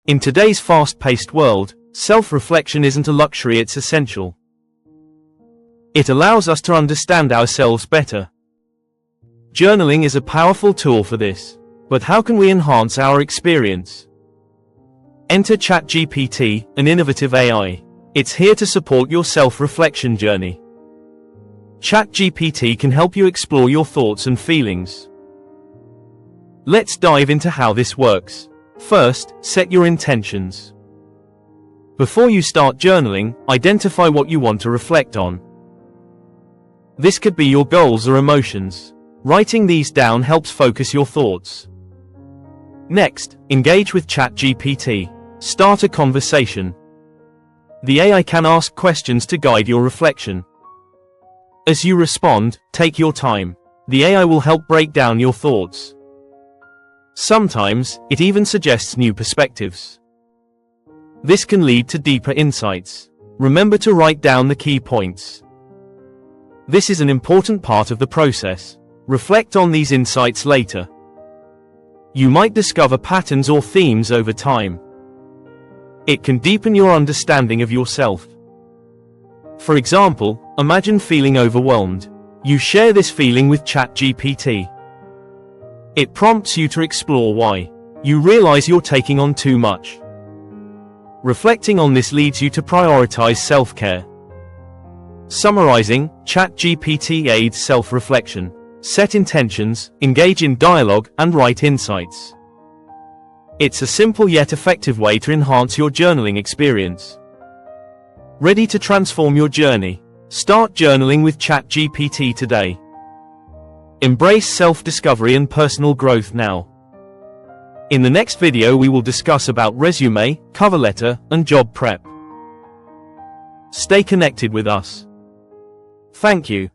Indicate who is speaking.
Speaker 1: In today's fast-paced world, self-reflection isn't a luxury, it's essential. It allows us to understand ourselves better. Journaling is a powerful tool for this. But how can we enhance our experience? Enter ChatGPT, an innovative AI. It's here to support your self-reflection journey. ChatGPT can help you explore your thoughts and feelings. Let's dive into how this works. First, set your intentions. Before you start journaling, identify what you want to reflect on. This could be your goals or emotions. Writing these down helps focus your thoughts. Next, engage with ChatGPT. Start a conversation. The AI can ask questions to guide your reflection. As you respond, take your time. The AI will help break down your thoughts. Sometimes, it even suggests new perspectives. This can lead to deeper insights. Remember to write down the key points. This is an important part of the process. Reflect on these insights later. You might discover patterns or themes over time. It can deepen your understanding of yourself. For example, imagine feeling overwhelmed. You share this feeling with ChatGPT. It prompts you to explore why. You realize you're taking on too much. Reflecting on this leads you to prioritize self-care. Summarizing, ChatGPT aids self-reflection. Set intentions, engage in dialogue, and write insights. It's a simple yet effective way to enhance your journaling experience. Ready to transform your journey? Start journaling with ChatGPT today. Embrace self-discovery and personal growth now. In the next video we will discuss about resume, cover letter, and job prep. Stay connected with us. Thank you.